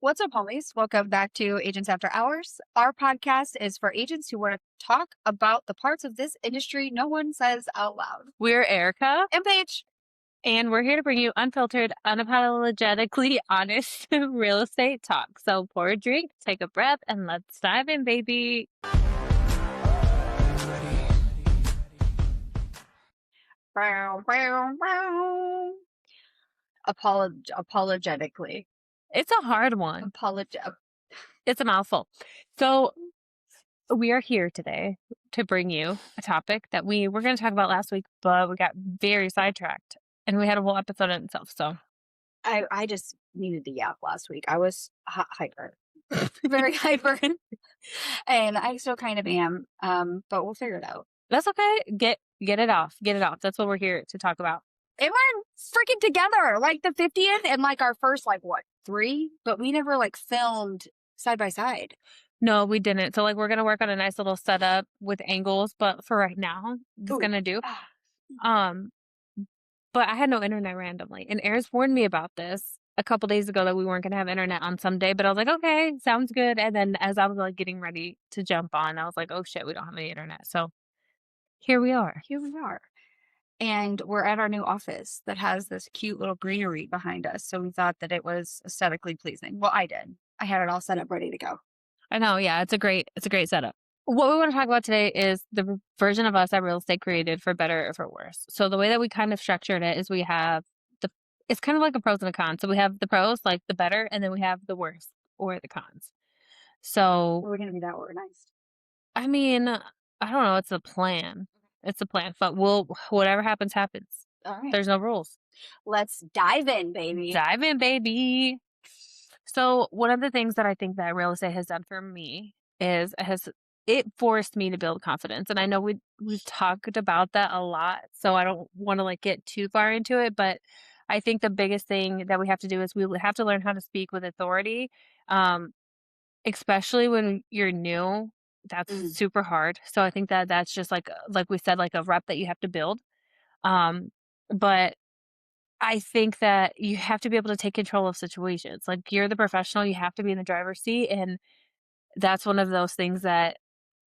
What's up, homies? Welcome back to Agents After Hours. Our podcast is for agents who want to talk about the parts of this industry no one says out loud. We're Erica, And Paige. and we're here to bring you unfiltered, unapologetically honest real estate talk. So pour a drink, take a breath, and let's dive in, baby. Bow, bow, bow. Apologetically. It's a hard one. Apologetic. It's a mouthful. So we are here today to bring you a topic that we were going to talk about last week, but we got very sidetracked, and we had a whole episode in itself. So I just needed to yap last week. I was hyper. Very hyper. And I still kind of am. But we'll figure it out. that's okay. Get it off. Get it off. That's what we're here to talk about. And we're freaking together, like the 50th and like our first, like what, 3? But we never like filmed side by side. No, we didn't. So, we're going to work on a nice little setup with angles, but for right now, it's going to do. Um, but I had no internet randomly. And Eris warned me about this a couple days ago that we weren't going to have internet on some day, but I was like, okay, sounds good. And then as I was getting ready to jump on, I was like, oh shit, we don't have any internet. So here we are. Here we are. And we're at our new office that has this cute little greenery behind us. So we thought that it was aesthetically pleasing. Well, I did. I had it all set up ready to go. I know. Yeah, it's a great setup. What we want to talk about today is the version of us that real estate created, for better or for worse. So the way that we kind of structured it is we have it's kind of like a pros and a cons. So we have the pros, like the better, and then we have the worst or the cons. So We're going to be that organized. I mean, I don't know. It's a plan. It's a plan, but whatever happens, happens. All right. There's no rules. Let's dive in, baby. Dive in, baby. So one of the things that I think that real estate has done for me is it forced me to build confidence. And I know we've talked about that a lot, so I don't want to get too far into it, but I think the biggest thing that we have to do is we have to learn how to speak with authority, especially when you're new. That's super hard. So I think that that's just like we said, like a rep that you have to build. But I think that you have to be able to take control of situations. Like, you're the professional, you have to be in the driver's seat. And that's one of those things that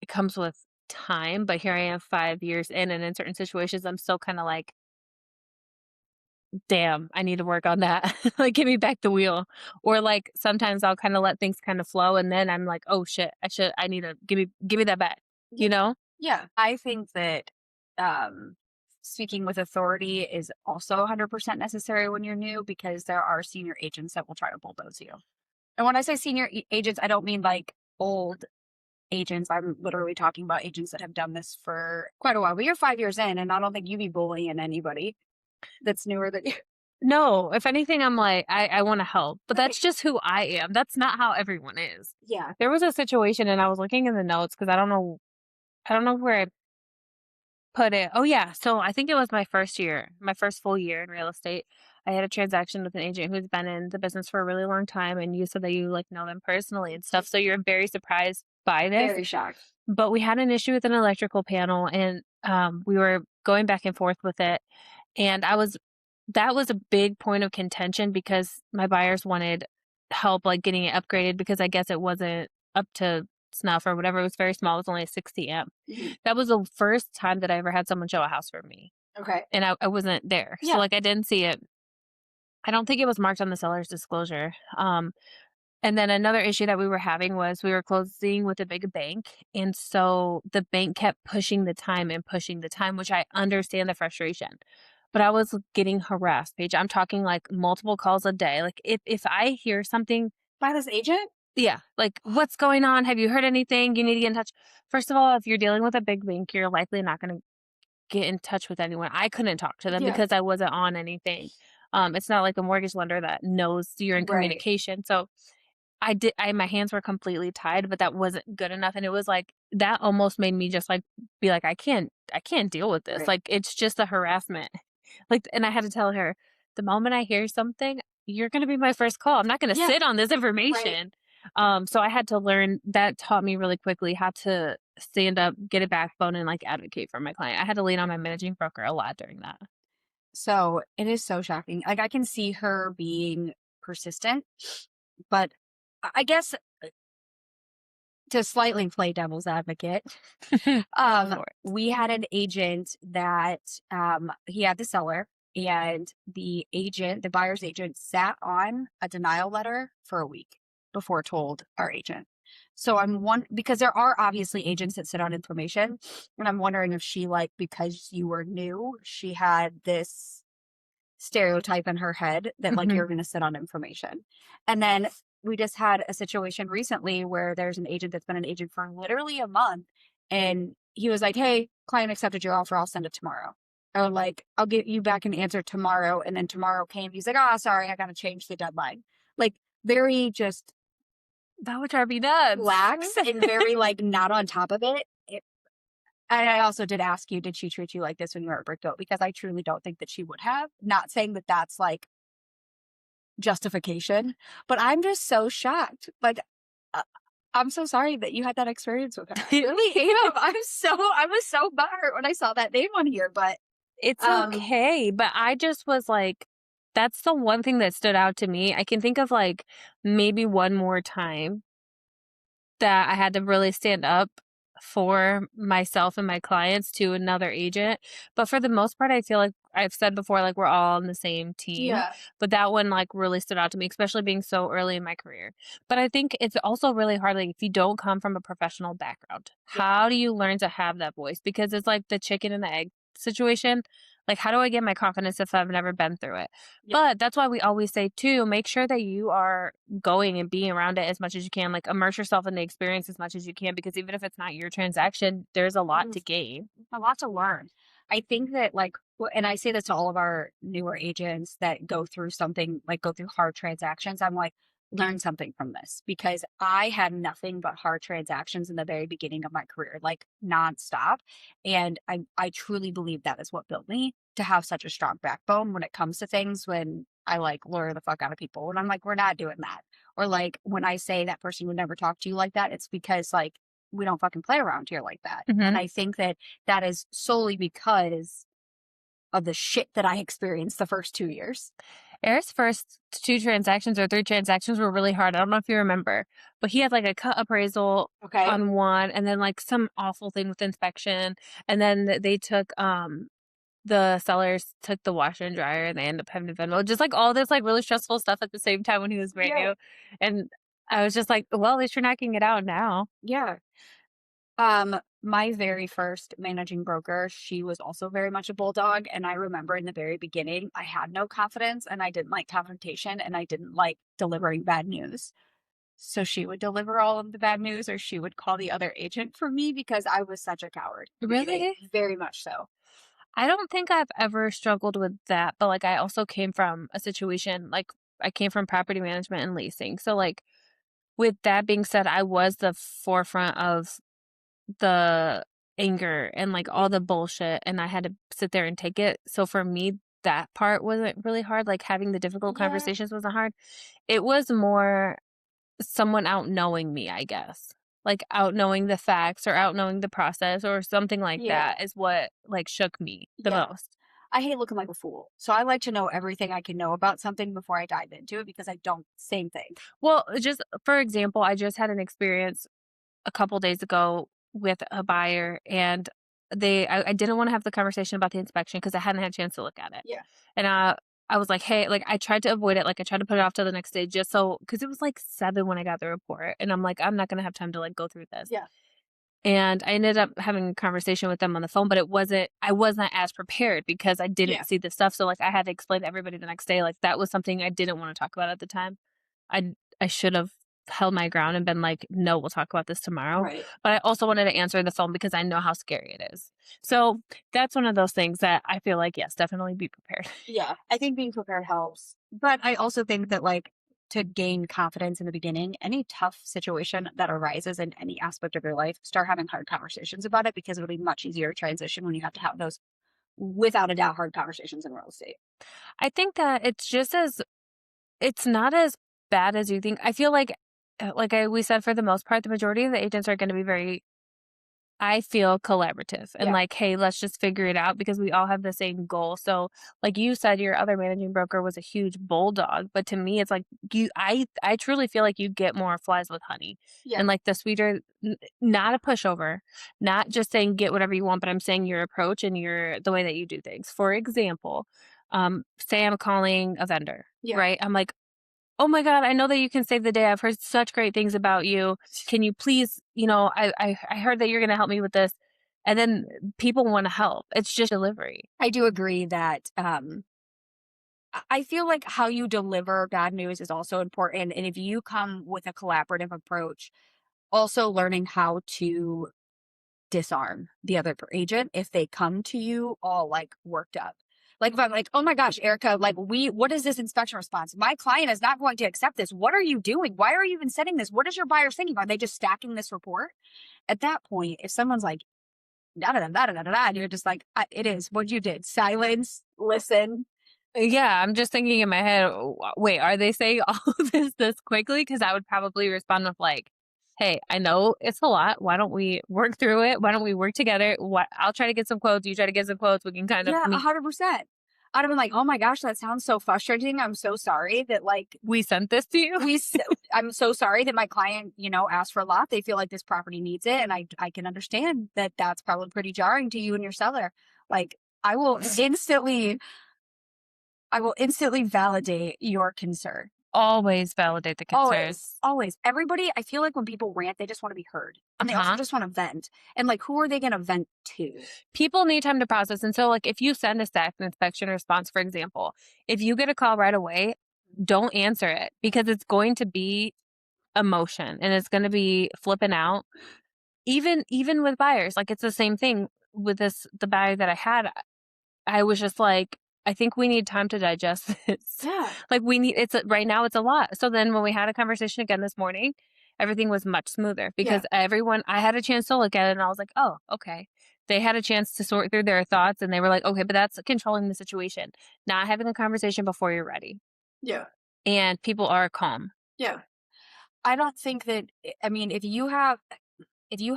it comes with time. But here I am 5 years in, and in certain situations, I'm still kind of like, damn, I need to work on that. Give me back the wheel. Or sometimes I'll kind of let things kind of flow. And then I'm like, oh shit, I need to give me that back, you know? Yeah. I think that, speaking with authority is also 100% necessary when you're new, because there are senior agents that will try to bulldoze you. And when I say senior agents, I don't mean like old agents. I'm literally talking about agents that have done this for quite a while. But you're 5 years in, and I don't think you'd be bullying anybody that's newer than you. No, if anything, I'm like, I want to help, but that's just who I am. That's not how everyone is. Yeah. There was a situation, and I was looking in the notes because I don't know where I put it. Oh yeah. So I think it was my first full year in real estate. I had a transaction with an agent who's been in the business for a really long time, and you said that you know them personally and stuff. So you're very surprised by this. Very shocked. But we had an issue with an electrical panel, and we were going back and forth with it. And that was a big point of contention because my buyers wanted help getting it upgraded, because I guess it wasn't up to snuff or whatever. It was very small. It was only a 60 amp. That was the first time that I ever had someone show a house for me. Okay. And I wasn't there. Yeah. So I didn't see it. I don't think it was marked on the seller's disclosure. And then another issue that we were having was we were closing with a big bank. And so the bank kept pushing the time, which I understand the frustration. But I was getting harassed, Paige. I'm talking multiple calls a day. If I hear something by this agent? Yeah. What's going on? Have you heard anything? You need to get in touch. First of all, if you're dealing with a big bank, you're likely not going to get in touch with anyone. I couldn't talk to them because I wasn't on anything. It's not like a mortgage lender that knows you're in communication. So my hands were completely tied, but that wasn't good enough. And it was that almost made me just be like, I can't deal with this. It's just a harassment. And I had to tell her, the moment I hear something, you're going to be my first call. I'm not going to sit on this information. So I had to learn. That taught me really quickly how to stand up, get a backbone, and advocate for my client. I had to lean on my managing broker a lot during that. So it is so shocking. I can see her being persistent, but I guess to slightly play devil's advocate, Go for it. we had an agent that he had the seller, and the buyer's agent, sat on a denial letter for a week before told our agent. So I'm one because there are obviously agents that sit on information, and I'm wondering if she, like, because you were new, she had this stereotype in her head that, like, Mhm. you're going to sit on information. And then we just had a situation recently where there's an agent that's been an agent for literally a month, and he was like, "Hey, client accepted your offer, I'll send it tomorrow." Or like, "I'll get you back an answer tomorrow." And then tomorrow came, he's like, "Oh, sorry, I got to change the deadline." Like, very just That would drive me nuts. lax and very, like, not on top of it. And I also did ask you, did she treat you like this when you were at Brickgo? Because I truly don't think that she would have. Not saying that that's like justification, but I'm just so shocked. Like, uh, I'm so sorry that you had that experience with her. I really am. I was so butthurt when I saw that name on here, but It's um, okay, but I just was like, that's the one thing that stood out to me. I can think of, like, maybe one more time that I had to really stand up for myself and my clients to another agent. But for the most part, I feel like I've said before, like, we're all on the same team. yeah, But that one, like, really stood out to me, especially being so early in my career. But I think it's also really hard, like, if you don't come from a professional background, yeah, how do you learn to have that voice? Because it's like the chicken and the egg situation. Like, how do I get my confidence if I've never been through it? yeah. But that's why we always say, too, make sure that you are going and being around it as much as you can, like, immerse yourself in the experience as much as you can, because even if it's not your transaction, there's a lot to gain. A lot to learn. I think that, like, and I say this to all of our newer agents that go through something, like go through hard transactions. I'm like, learn something from this, because I had nothing but hard transactions in the very beginning of my career, like nonstop. And I truly believe that is what built me to have such a strong backbone when it comes to things, when I like lure the fuck out of people. When I'm like, we're not doing that. Or like when I say that person would never talk to you like that, it's because, like, we don't fucking play around here like that. And Mhm. I think that that is solely because of the shit that I experienced the first 2 years. Eric's first 2 transactions or 3 transactions were really hard. I don't know if you remember, but he had, like, a cut appraisal Okay. on one, and then, like, some awful thing with inspection, and then they took, the sellers took the washer and dryer, and they ended up having to Venmo. Just, like, all this, like, really stressful stuff at the same time when he was brand Yeah. new, and I was just like, "Well, at least you're knocking it out now." Yeah. My very first managing broker, she was also very much a bulldog. And I remember in the very beginning, I had no confidence and I didn't like confrontation and I didn't like delivering bad news. So she would deliver all of the bad news, or she would call the other agent for me because I was such a coward in the beginning. Really? Very much so. I don't think I've ever struggled with that, but, like, I also came from a situation, like, I came from property management and leasing. So, like, with that being said, I was the forefront of the anger and, like, all the bullshit, and I had to sit there and take it. So for me, that part wasn't really hard, like, having the difficult Yeah. conversations wasn't hard. It was more someone out knowing me, I guess. Like, out knowing the facts or out knowing the process or something like Yeah. that is what, like, shook me the Yeah. most. I hate looking like a fool. So I like to know everything I can know about something before I dive into it, because I don't, same thing. Well, just for example, I just had an experience a couple days ago with a buyer, and I didn't wanna have the conversation about the inspection because I hadn't had a chance to look at it. Yeah. And, I was like, "Hey," like, I tried to avoid it, like, I tried to put it off till the next day just so because it was, like, 7 when I got the report, and I'm like, "I'm not gonna have time to, like, go through this." Yeah. And I ended up having a conversation with them on the phone, but I wasn't as prepared because I Yeah. didn't see the stuff, so, like, I had to explain to everybody the next day, like, that was something I didn't wanna talk about at the time. I should have held my ground and been like, "No, we'll talk about this tomorrow." Right. But I also wanted to answer the phone because I know how scary it is. So, that's one of those things that I feel like, yes, definitely be prepared. Yeah. I think being prepared helps. But I also think that, like, to gain confidence in the beginning, any tough situation that arises in any aspect of your life, start having hard conversations about it, because it'll be much easier to transition when you have to have those, without a doubt, hard conversations in real estate. I think that it's not as bad as you think. I feel like we said, for the most part, the majority of the agents are gonna be very I feel collaborative and Yeah. like, hey, let's just figure it out because we all have the same goal. So, like you said, your other managing broker was a huge bulldog, but to me, it's like I truly feel like you get more flies with honey, Yeah. and like the sweeter, not a pushover, not just saying get whatever you want, but I'm saying your approach and your the way that you do things. For example, say I'm calling a vendor, Yeah. right? I'm like, "Oh my god, I know that you can save the day. I've heard such great things about you. Can you please, I heard that you're gonna help me with this." And then people wanna help. It's just delivery. I do agree that I feel like how you deliver bad news is also important. And if you come with a collaborative approach, also learning how to disarm the other agent if they come to you all like worked up. Like if I'm like, oh my gosh, Erica, like what is this inspection response? My client is not going to accept this. What are you doing? Why are you even sending this? What is your buyer thinking? Are they just stacking this report? At that point, if someone's like, da da da da da da da, and you're just like, it is what you did. Silence, listen. Yeah, I'm just thinking in my head, wait, are they saying all of this quickly? Because I would probably respond with like, "Hey, I know it's a lot. Why don't we work through it? Why don't we work together? What I'll try to get some quotes, you try to get some quotes, we can kind of Yeah, meet." 100%. I'd have been like, oh my gosh, that sounds so frustrating. I'm so sorry that like "We sent this to you?" we s- I'm so sorry that my client, asked for a lot. They feel like this property needs it, and I can understand that that's probably pretty jarring to you and your seller. Like I will instantly I will instantly validate your concern. Always validate the Always, concerns. always. Everybody, I feel like when people rant, they just want to be heard. And they also Uh-huh. just want to vent. And like who are they going to vent to? People need time to process. And so, like, if you send a staff inspection response, for example, if you get a call right away, don't answer it because it's going to be emotion and it's going to be flipping out. Even with buyers, like it's the same thing with the buyer that I had. I was just like, I think we need time to digest this. Yeah. Like right now it's a lot. So then when we had a conversation again this morning, everything was much smoother Yeah. because everyone I had a chance to look at it and I was like, "Oh, okay." They had a chance to sort through their thoughts and they were like, "Okay, but that's controlling the situation, not having a conversation before you're ready." Yeah. And people are calm. Yeah. I don't think that I mean, if you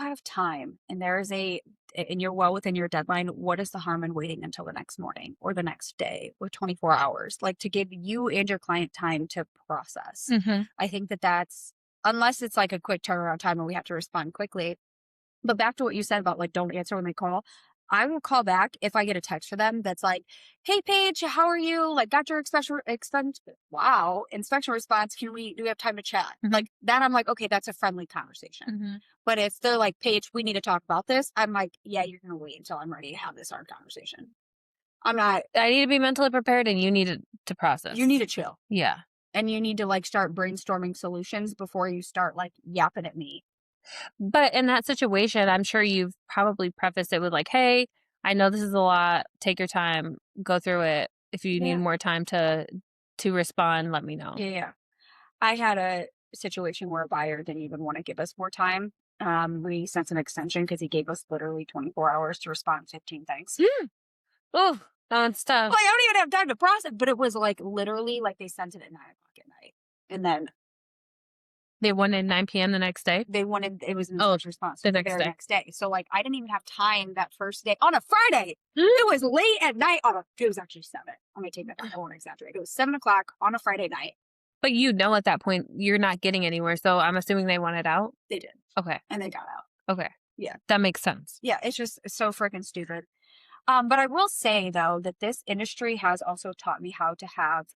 have time and there is and you're well within your deadline, what is the harm in waiting until the next morning or the next day or 24 hours? Like to give you and your client time to process. Mhm. I think that that's unless it's like a quick turnaround time and we have to respond quickly. But back to what you said about like don't answer when they call. I will call back if I get a text for them that's like, "Hey Paige, how are you? Like, got your inspection response. Do we have time to chat?" Mhm. Like that, I'm like, okay, that's a friendly conversation. Mhm. But if they're like, "Paige, we need to talk about this," I'm like, "Yeah, you're gonna wait until I'm ready to have this hard conversation. I'm not. I need to be mentally prepared and you need to You need process. to chill, Yeah. and you need to like start brainstorming solutions before you start like yapping at me." But in that situation, I'm sure you've probably prefaced it with like, "Hey, I know this is a lot. Take your time, go through it. If you need Yeah, more time to respond, let me know." yeah, yeah. I had a situation where a buyer didn't even want to give us more time. We sent an extension because he gave us literally 24 hours to respond 15 things. Oh, that's Like, tough. I don't even have time to process, but it was like literally like they sent it at 9 o'clock at night. And then They won at 9 p.m. the next day? they wanted, it was an Oh, inspection response the the next very day. next day. So, like, I didn't even have time that first day on a Friday. Mm. It was late at night it was actually 7. I'm going to take that back. I won't exaggerate. It was 7 o'clock on a Friday night. But at that point, you're not getting anywhere, so I'm assuming they want it out? They did. Okay, And they got out. okay. Yeah. That makes sense. Yeah. It's just so freaking stupid. But I will say though that this industry has also taught me how to have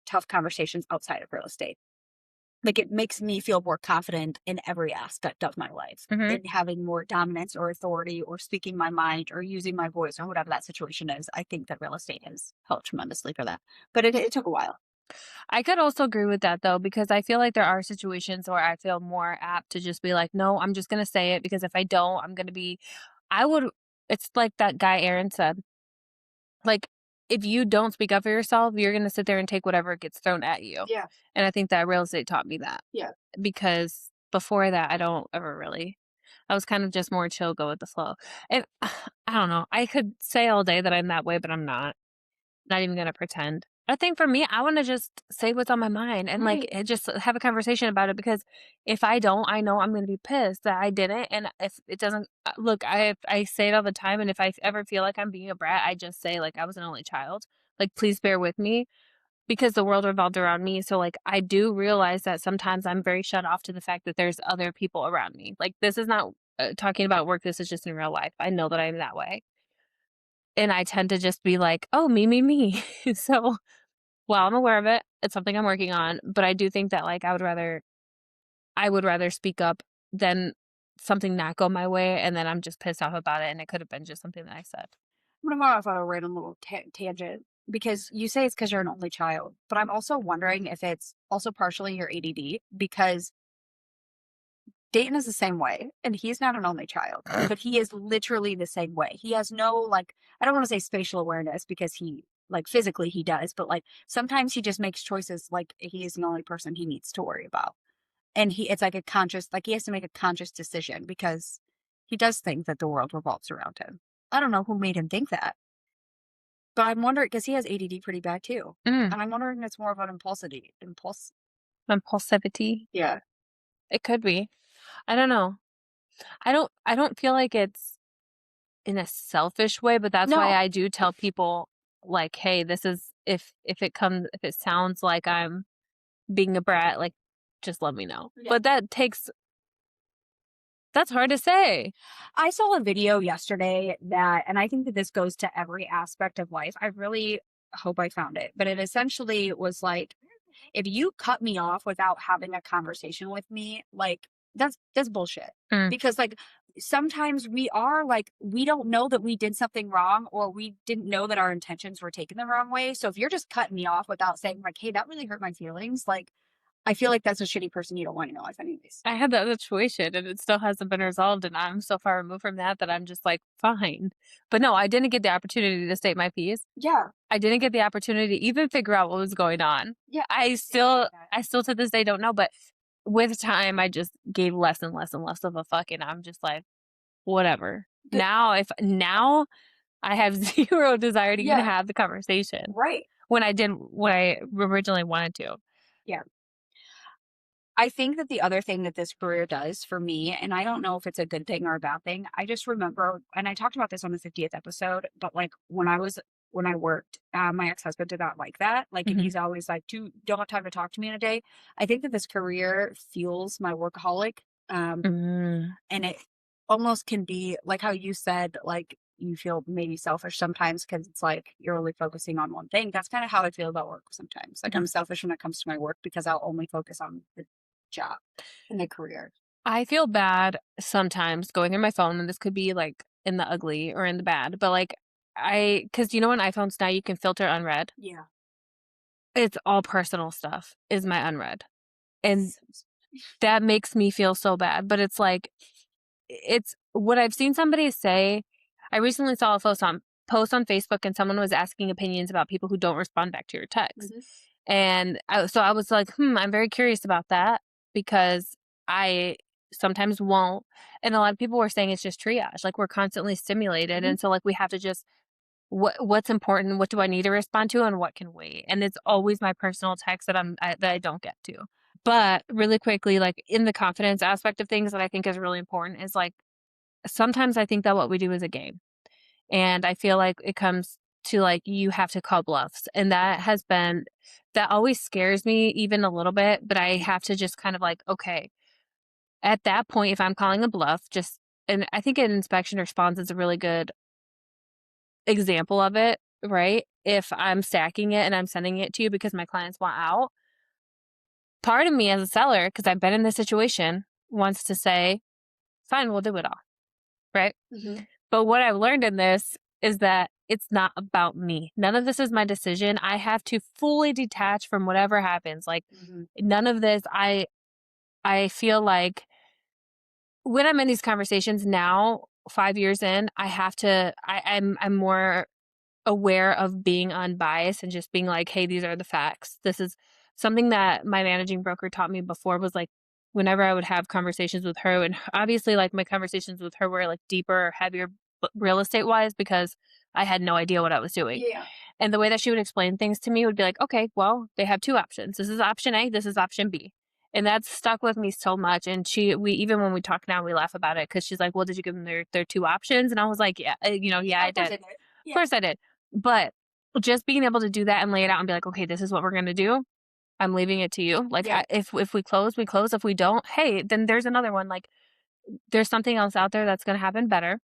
tough conversations outside of real estate. Like it makes me feel more confident in every aspect of my life, Mhm. in having more dominance or authority or speaking my mind or using my voice or whatever that situation is. I think that real estate has helped tremendously for that. But it took a while. I could also agree with that though, because I feel like there are situations where I feel more apt to just be like, no, I'm just going to say it because if I don't, I'm going to be, I would, it's like that guy Aaron said, like, if you don't speak up for yourself, you're going to sit there and take whatever gets thrown at you. Yeah. And I think that real estate taught me that Yeah. because before that, I don't ever really, I was kind of just more chill, go with the flow. And I don't know. I could say all day that I'm that way, but I'm not. Not even going to pretend. I think for me, I wanna just say what's on my mind and, like, Right. just have a conversation about it because if I don't, I know I'm gonna be pissed that I didn't, and if it doesn't look, I say it all the time, and if I ever feel like I'm being a brat, I just say, like, "I was an only child. Like, please bear with me," because the world revolved around me, so, like, I do realize that sometimes I'm very shut off to the fact that there's other people around me. Like, this is not, talking about work, this is just in real life. I know that I'm that way, and I tend to just be like, "Oh, me, me, me." So well, I'm aware of it. It's something I'm working on, but I do think that, like, I would rather speak up than something not go my way, and then I'm just pissed off about it, and it could have been just something that I said. I'm gonna go off on a random little tangent because you say it's because you're an only child, but I'm also wondering if it's also partially your ADD because Dayton is the same way, and he's not an only child, but he is literally the same way. He has no, like, I don't want to say spatial awareness because he, like, physically he does, but like sometimes he just makes choices like he is the only person he needs to worry about. And it's like a conscious, like he has to make a conscious decision because he does think that the world revolves around him. I don't know who made him think that, but I'm wondering because he has ADD pretty bad too. Mm, And I'm wondering if it's more of an impulse. impulsivity. Yeah. It could be. I don't know. I don't feel like it's in a selfish way, but that's why No. I do tell people, like, "Hey, this is if it sounds like I'm being a brat, like, just let me know." Yeah. But that's hard to say. I saw a video yesterday that, and I think that this goes to every aspect of life. I really hope I found it, but it essentially was like, if you cut me off without having a conversation with me, like that's bullshit. Mm, Because like sometimes we are like we don't know that we did something wrong or we didn't know that our intentions were taken the wrong way. So if you're just cutting me off without saying like, "Hey, that really hurt my feelings," like I feel like that's a shitty person you don't want in your life anyways. I had that situation, and it still hasn't been resolved, and I'm so far removed from that that I'm just like, "Fine." But no, I didn't get the opportunity to state my piece. Yeah. I didn't get the opportunity to even figure out what was going on. Yeah. I still I still to this day don't know, but with time, I just gave less and less and less of a fuck, and I'm just like, "Whatever." The, Now I have 0 desire to even yeah. have the conversation Right. when I originally wanted to. Yeah. I think that the other thing that this career does for me, and I don't know if it's a good thing or a bad thing, I just remember, and I talked about this on the 50th episode, but like when I worked, my ex husband did not like that. Like, and Mhm. he's always like, don't have time to talk to me in a day. I think that this career fuels my workaholic. Um, Mm, and it almost can be like how you said, like, you feel maybe selfish sometimes because it's like you're only focusing on one thing. That's kind of how I feel about work sometimes. Like, mhm. I'm selfish when it comes to my work because I'll only focus on the job and the career. I feel bad sometimes going through my phone, and this could be, like, in the ugly or in the bad, but, like, because you know on iPhones now you can filter unread? Yeah. It's all personal stuff is my unread, and S- that makes me feel so bad, but it's like it's what I've seen somebody say. I recently saw a post on Facebook, and someone was asking opinions about people who don't respond back to your texts. Mhm. And I was like, I'm very curious about that because I sometimes won't. And a lot of people were saying it's just triage. Like we're constantly stimulated. Mhm. And so like we have to just what's important, what do I need to respond to and what can wait. And it's always my personal text that I don't get to. But really quickly, like in the confidence aspect of things that I think is really important is like sometimes I think that what we do is a game. And I feel like it comes to like you have to call bluffs. And that always scares me even a little bit, but I have to just kind of like, okay, at that point, if I'm calling a bluff, just and I think an inspection response is a really good example of it, right? If I'm stacking it and I'm sending it to you because my clients want out, part of me as a seller, because I've been in this situation, wants to say, fine, we'll do it all, right? Mhm. But what I've learned in this is that it's not about me. None of this is my decision. I have to fully detach from whatever happens. Like Mhm. none of this I feel like when I'm in these conversations now, 5 years in, I have to I'm more aware of being unbiased and just being like, "Hey, these are the facts." This is something that my managing broker taught me before was like whenever I would have conversations with her and obviously like my conversations with her were like deeper or heavier real estate wise because I had no idea what I was doing. Yeah. And the way that she would explain things to me would be like, okay, well, they have two options. This is option A, this is option B. And that's stuck with me so much. And we, even when we talk now, we laugh about it because she's like, well, did you give them their two options? And I was like, yeah, yeah, I Of course did. I did. Of Yeah. course I did. But just being able to do that and lay it out and be like, okay, this is what we're going to do. I'm leaving it to you. Like, Yeah. if we close, we close. If we don't, hey, then there's another one. Like, there's something else out there that's going to happen better.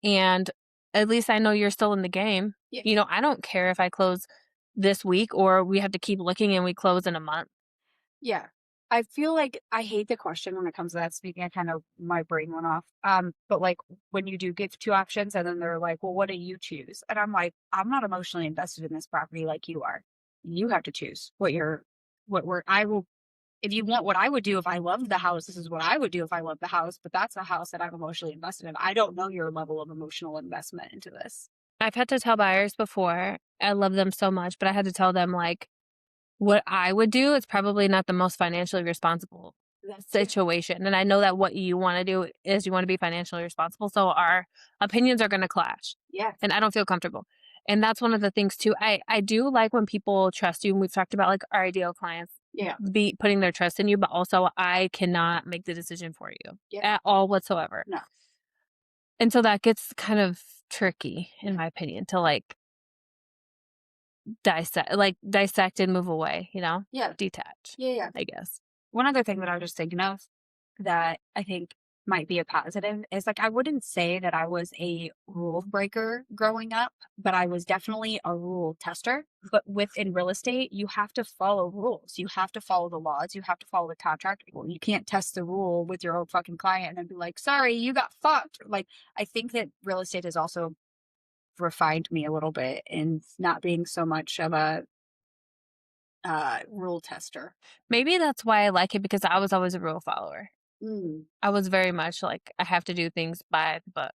And at least I know you're still in the game. Yeah. I don't care if I close this week or we have to keep looking and we close in a month. Yeah. I feel like I hate the question when it comes to that. Speaking, I kind of my brain went off. But like when you do give two options and then they're like, well, what do you choose? And I'm like, I'm not emotionally invested in this property like you are. You have to choose I will, if you want what I would do if I loved the house, this is what I would do if I loved the house, but that's a house that I'm emotionally invested in. I don't know your level of emotional investment into this. I've had to tell buyers before, I love them so much, but I had to tell them like what I would do is probably not the most financially responsible Yeah. situation. And I know that what you want to do is you want to be financially responsible. So our opinions are going to clash. Yeah. And I don't feel comfortable. And that's one of the things too. I do like when people trust you. And we've talked about like our ideal clients Yeah. be putting their trust in you, but also I cannot make the decision for you Yeah. at all whatsoever. No. And so that gets kind of tricky, in my opinion, to like dissect and move away, Yeah. detach, Yeah. Yeah. I guess. One other thing that I was just thinking of that I think might be a positive is like I wouldn't say that I was a rule breaker growing up, but I was definitely a rule tester. But within real estate, you have to follow rules. You have to follow the laws. You have to follow the contract. Well, you can't test the rule with your own fucking client and then be like, sorry, you got fucked. Like I think that real estate has also refined me a little bit in not being so much of a rule tester. Maybe that's why I like it because I was always a rule follower. Mm. I was very much like, I have to do things by the book.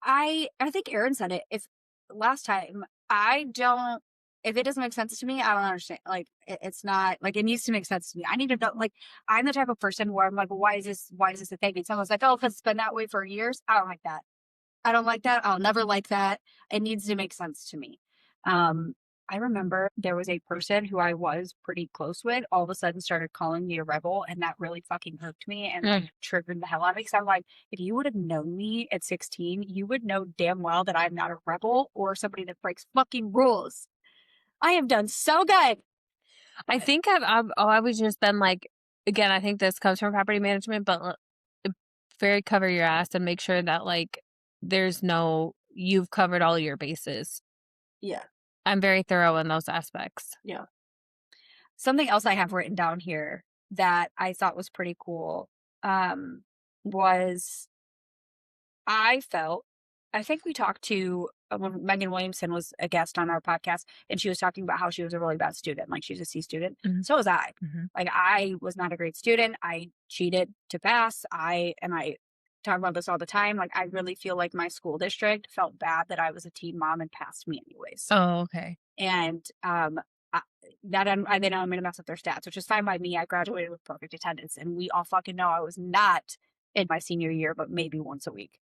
I think Aaron said it. If last time I don't, if it doesn't make sense to me, I don't understand. Like it's not like it needs to make sense to me. I need to know. Like I'm the type of person where I'm like, well, why is this? Why is this a thing? And someone's like, oh, because it's been that way for years. I don't like that. I don't like that. I'll never like that. It needs to make sense to me. Um, I remember there was a person who I was pretty close with all of a sudden started calling me a rebel, and that really fucking hooked me and like triggered the hell out of me. Because I'm like, if you would have known me at 16, you would know damn well that I'm not a rebel or somebody that breaks fucking rules. I have done so good. I think I've always just been like, again, I think this comes from property management, but very cover your ass and make sure that like you've covered all your bases. Yeah. I'm very thorough in those aspects. Yeah. Something else I have written down here that I thought was pretty cool was I think we talked to when Megan Williamson was a guest on our podcast, and she was talking about how she was a really bad student. Like she's a C student. Mhm. So was I. Mhm. Like I was not a great student. I cheated to pass. I talk about this all the time. Like I really feel like my school district felt bad that I was a teen mom and passed me anyways. Oh, okay. And then I'm going to mess up their stats, which is fine by me. I graduated with perfect attendance, and we all fucking know I was not in my senior year, but maybe once a week.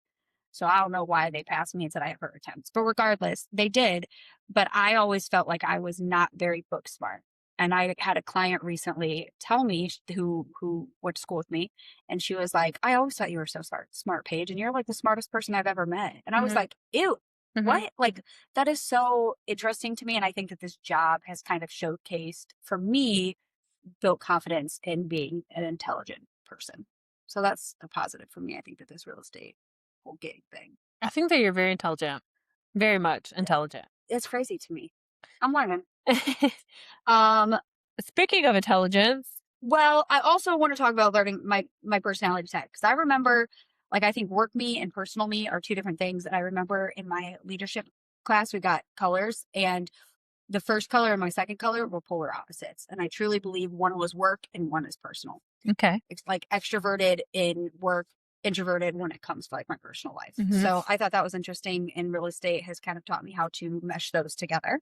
So I don't know why they passed me and said I have her attempts, but regardless, they did. But I always felt like I was not very book smart. And I had a client recently tell me who went to school with me, and she was like, "I always thought you were so smart, Paige, and you're like the smartest person I've ever met." And I was like, "Ew, what?" Like that is so interesting to me, and I think that this job has kind of showcased for me, built confidence in being an intelligent person. So that's a positive for me. I think that this real estate whole gig thing. I think that you're very intelligent. Very much intelligent. It's crazy to me. I'm learning. Speaking of intelligence. Well, I also want to talk about learning my personality type because I remember, like, I think work me and personal me are two different things. And I remember in my leadership class, we got colors, and the first color and my second color were polar opposites. And I truly believe one was work and one is personal. Okay. It's like extroverted in work, introverted when it comes to like my personal life. Mhm. So I thought that was interesting, and real estate has kind of taught me how to mesh those together.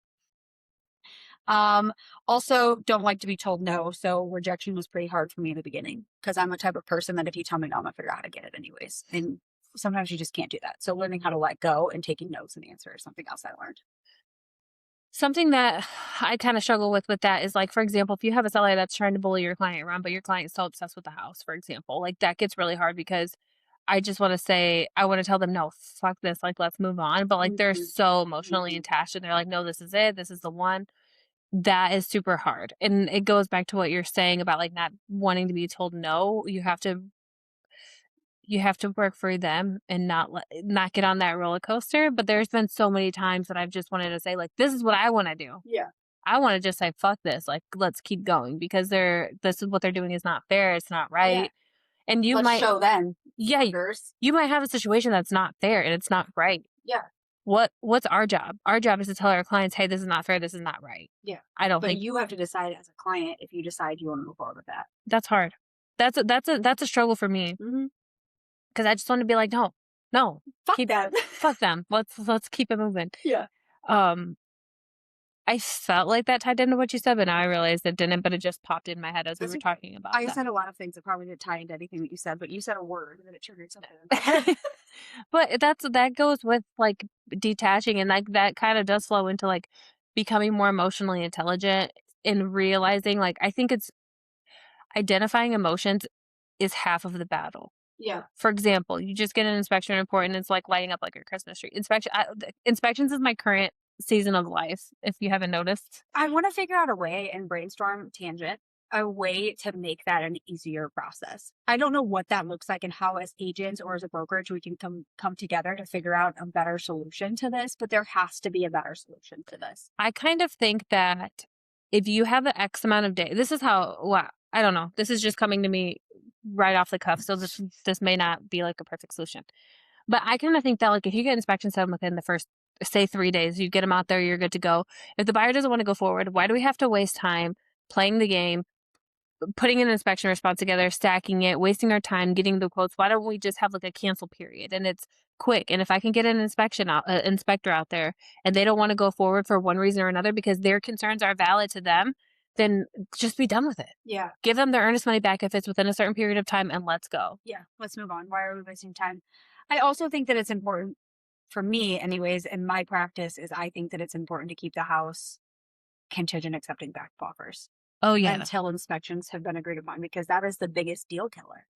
Also don't like to be told no. So rejection was pretty hard for me in the beginning because I'm a type of person that if you tell me no, I'm gonna figure out how to get it anyways. And sometimes you just can't do that. So learning how to let go and taking no's and answer is something else I learned. Something that I kind of struggle with that is like, for example, if you have a seller that's trying to bully your client around, but your client is so obsessed with the house, for example, like that gets really hard because I just want to say, I want to tell them, no, fuck this, like, let's move on. But like, they're Mhm. so emotionally Mhm. attached and they're like, no, this is it. This is the one. That is super hard. And it goes back to what you're saying about like not wanting to be told no. You have to work for them and not get on that roller coaster. But there's been so many times that I've just wanted to say, like, this is what I want to do. Yeah. I want to just say, fuck this. Like, let's keep going because this is what they're doing is not fair. It's not Yeah. right. And Let's show them yeah, first. you might have a situation that's not fair and it's not right. Yeah. What's our job? Our job is to tell our clients, hey, this is not fair. This is not right. Yeah. I don't But think you have to decide as a client if you decide you want to move forward with that. that's hard. That's a struggle for me Mm-hmm. because I just want to be like, no, no, Fuck keep that. fuck them. Let's keep it moving. Yeah. Um, I felt like that tied into what you said, but now I realized it didn't. But it just popped in my head as we That's were okay. talking about I that. said a lot of things that probably didn't tie into anything that you said, but you said a word and then it triggered something. But that goes with like detaching, and like that kind of does flow into like becoming more emotionally intelligent and realizing like I think it's identifying emotions is half of the battle. Yeah. For example, you just get an inspection report and it's like lighting up like your Christmas tree. Inspections is my current season of life, if you haven't noticed. I want to figure out a way and brainstorm tangent, a way to make that an easier process. I don't know what that looks like and how as agents or as a brokerage we can come together to figure out a better solution to this, but there has to be a better solution to this. I kind of think that if you have an X amount of days, this is how, wow, I don't know. This is just coming to me right off the cuff. So this may not be like a perfect solution. But I kind of think that like if you get inspections done within the first say 3 days, you get them out there, you're good to go. If the buyer doesn't want to go forward, why do we have to waste time playing the game, putting an inspection response together, stacking it, wasting our time getting the quotes? Why don't we just have like a cancel period and it's quick? And if I can get an inspector out there and they don't want to go forward for one reason or another because their concerns are valid to them, then just be done with it. Yeah. Give them their earnest money back if it's within a certain period of time and let's go. Yeah. Let's move on. Why are we wasting time? I also think that it's important for me, anyways, in my practice, is I think that it's important to keep the house contingent accepting back offers Oh yeah. until inspections have been agreed upon because that is the biggest deal killer.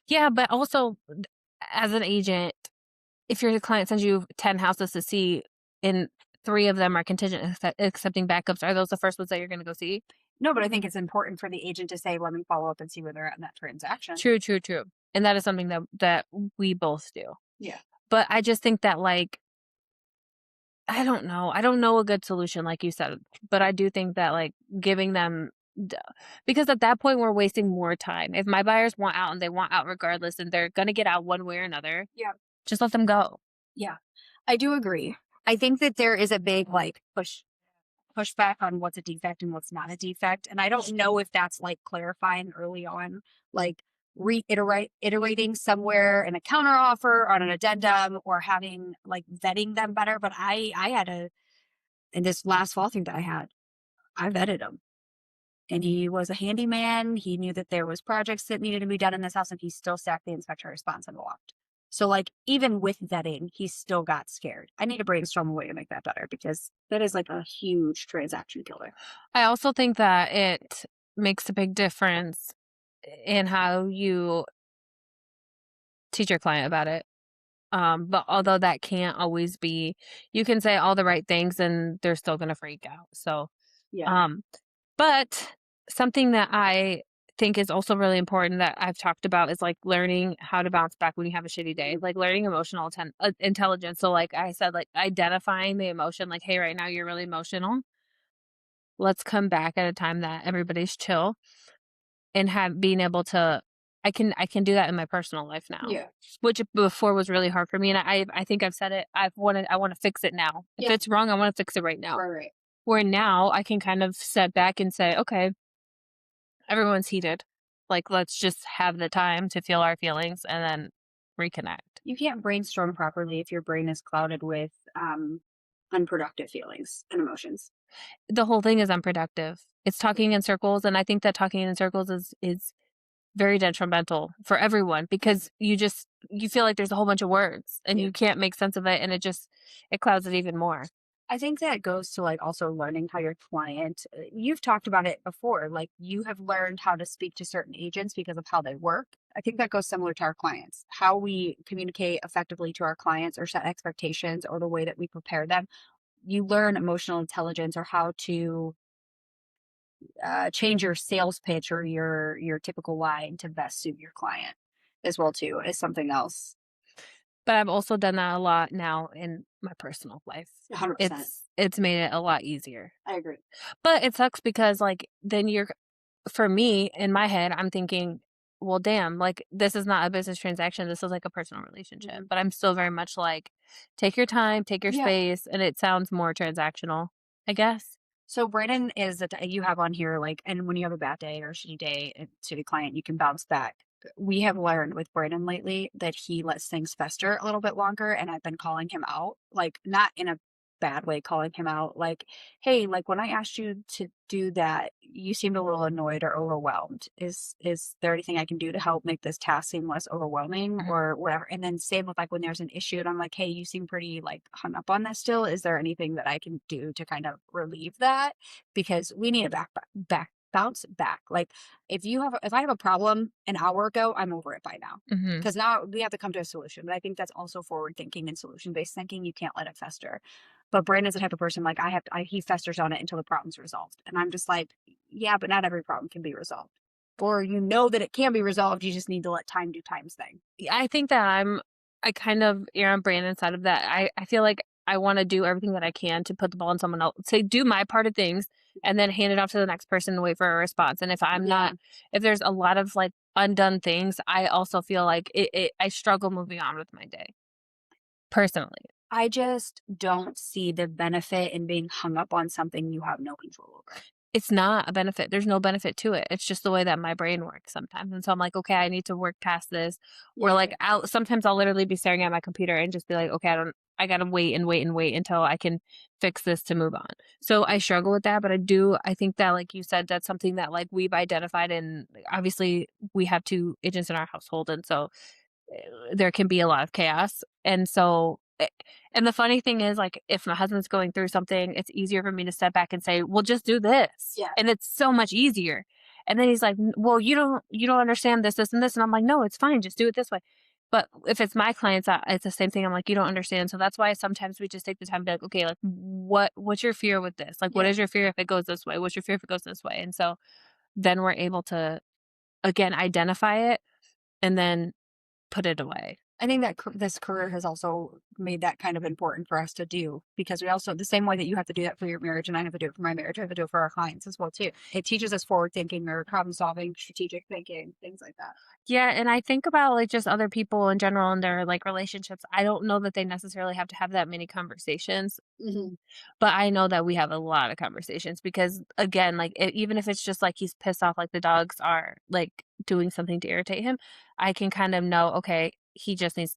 Yeah, but also as an agent, if your client sends you 10 houses to see and 3 of them are contingent accepting backups, are those the first ones that you're going to go see? No, but I think it's important for the agent to say, let me follow up and see where they're at in that transaction. True, true, true. And that is something that we both do. Yeah. But I just think that like I don't know. I don't know a good solution like you said, but I do think that like giving them because at that point we're wasting more time. If my buyers want out and they want out regardless and they're going to get out one way or another, Yeah. just let them go. Yeah. I do agree. I think that there is a big like pushback on what's a defect and what's not a defect. And I don't know if that's like clarifying early on, like iterating somewhere in a counter offer on an addendum or having like vetting them better. But I had in this last fall thing that I vetted him and he was a handyman. He knew that there was projects that needed to be done in this house and he still stacked the inspection response and walked. So like even with vetting, he still got scared. I need to brainstorm a way to make that better because that is like a huge transaction killer. I also think that it makes a big difference in how you teach your client about it. But although that can't always be, you can say all the right things and they're still going to freak out. So, Yeah. but something that I think is also really important that I've talked about is like learning how to bounce back when you have a shitty day, like learning emotional intelligence. So, like I said, like identifying the emotion, like, hey, right now you're really emotional. Let's come back at a time that everybody's chill and have being able to I can do that in my personal life now. Yeah. Which before was really hard for me, and I think I've said it, I wanna fix it now. If Yeah. it's wrong, I wanna fix it right now. Right. Where now I can kind of step back and say, "Okay, everyone's heated. Like, let's just have the time to feel our feelings and then reconnect." You can't brainstorm properly if your brain is clouded with unproductive feelings and emotions. The whole thing is unproductive. It's talking in circles, and I think that talking in circles is very detrimental for everyone because you feel like there's a whole bunch of words and Yeah. you can't make sense of it and it clouds it even more. I think that goes to like also learning how your client, you've talked about it before, like you have learned how to speak to certain agents because of how they work. I think that goes similar to our clients, how we communicate effectively to our clients or set expectations or the way that we prepare them. You learn emotional intelligence or how to change your sales pitch or your typical line to best suit your client as well too is something else. But I've also done that a lot now in my personal life. 100%. It's made it a lot easier. I agree. But it sucks because, like, then you're for me, in my head, I'm thinking, "Well, damn, like, this is not a business transaction, this is, like, a personal relationship." Mhm. But I'm still very much like, "Take your time, take your Yeah. space," and it sounds more transactional, I guess. So Brandon is that you have on here, like, and when you have a bad day or a shitty day, a shitty client, you can bounce back. We have learned with Brandon lately that he lets things fester a little bit longer, and I've been calling him out, like, not in a bad way, calling him out, like, "Hey, like, when I asked you to do that, you seemed a little annoyed or overwhelmed. Is there anything I can do to help make this task seem less overwhelming Mhm, or whatever?" And then same with like when there's an issue and I'm like, "Hey, you seem pretty like hung up on this still. Is there anything that I can do to kind of relieve that? Because we need a bounce back. Like if I have a problem an hour ago, I'm over it by now." mhm. Because now we have to come to a solution. But I think that's also forward thinking and solution based thinking. You can't let it fester. But Brandon's the type of person like he festers on it until the problem's resolved. And I'm just like, yeah, but not every problem can be resolved. Or you know that it can be resolved. You just need to let time do time's thing. Yeah, I think that I kind of err on Brandon's side of that. I feel like I wanna do everything that I can to put the ball in someone else to do my part of things and then hand it off to the next person and wait for a response, and Yeah. if there's a lot of, like, undone things, I also feel like I struggle moving on with my day, personally. I just don't see the benefit in being hung up on something you have no control over. It's not a benefit. There's no benefit to it. It's just the way that my brain works sometimes. And so I'm like, okay, I need to work past this. Or Yeah. like I'll literally be staring at my computer and just be like, okay, I gotta wait and wait and wait until I can fix this to move on. So I struggle with that, but I think that like you said, that's something that like we've identified and obviously we have two agents in our household. And so there can be a lot of chaos. And so and the funny thing is, like, if my husband's going through something, it's easier for me to step back and say, "Well, just do this." Yeah. And it's so much easier. And then he's like, Well, you don't understand this, this, and this." And I'm like, "No, it's fine. Just do it this way." But if it's my clients, it's the same thing. I'm like, "You don't understand." So that's why sometimes we just take the time to be like, "Okay, like, what's your fear with this? Like, what Yeah. is your fear if it goes this way? What's your fear if it goes this way?" And so then we're able to again identify it and then put it away. I think that this career has also made that kind of important for us to do because we also, the same way that you have to do that for your marriage and I have to do it for my marriage, I have to do it for our clients as well too. It teaches us forward thinking or problem solving, strategic thinking, things like that. Yeah, and I think about, like, just other people in general and their, like, relationships. I don't know that they necessarily have to have that many conversations, Hmm. but I know that we have a lot of conversations because, again, like, even if it's just, like, he's pissed off, like, the dogs are, like, doing something to irritate him, I can kind of know, okay, he just needs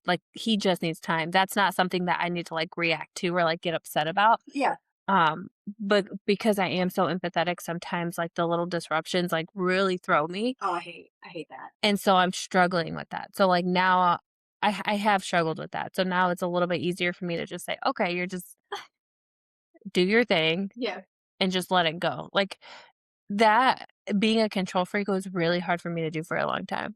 time. That's not something that I need to, like, react to or, like, get upset about. Yeah. Um, but because I am so empathetic, sometimes, like, the little disruptions, like, really throw me. Oh, I hate that. And so I'm struggling with that. So, like, now I have struggled with that. So now it's a little bit easier for me to just say, "Okay, you're just do your thing Yeah. and just let it go." Like, that being a control freak was really hard for me to do for a long time.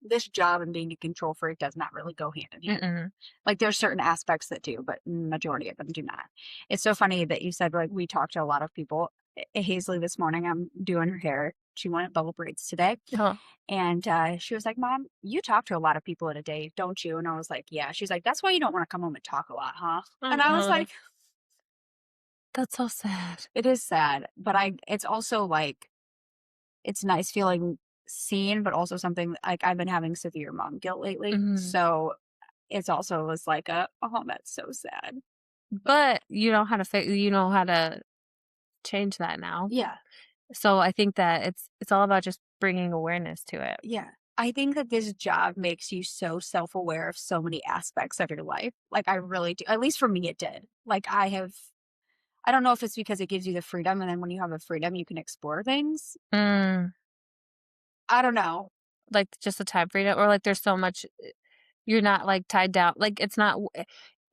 This job and being a control freak does not really go hand in hand. Mm-mm. Like there's certain aspects that do, but majority of them do not. It's so funny that you said like we talk to a lot of people. Hazley this morning, I'm doing her hair. She wanted bubble braids today. Huh. And she was like, "Mom, you talk to a lot of people in a day, don't you?" And I was like, "Yeah." She's like, "That's why you don't want to come home and talk a lot, huh?" And I was Aw, like, that's so sad. "It is sad, but it's also like it's nice feeling seen, but also something like I've been having severe mom guilt lately, Mhm. so it's also was like oh, that's so sad." But But you know how to change that now. yeah, So I think that it's all about just bringing awareness to it. yeah. I think that this job makes you so self-aware of so many aspects of your life. Like I really do. At least for me, it did. Like I don't know if it's because it gives you the freedom, and then when you have the freedom, you can explore things. Mm. I don't know. like, just the time freedom or, like, there's so much you're not, like, tied down like, it's not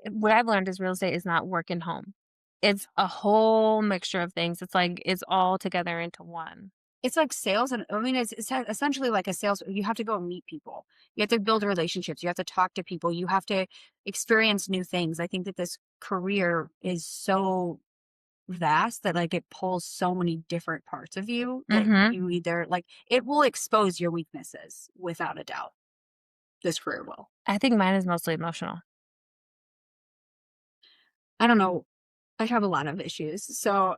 what I've learned is real estate is not work and home. It's a whole mixture of things. It's like it's all together into one. It's like sales, and I mean, it's essentially like a sales. You have to go and meet people. You have to build relationships. You have to talk to people. You have to experience new things. I think that this career is so vast that like it pulls so many different parts of you that Mhm. you either like it will expose your weaknesses without a doubt. This career will. I think mine is mostly emotional. I don't know. I have a lot of issues, so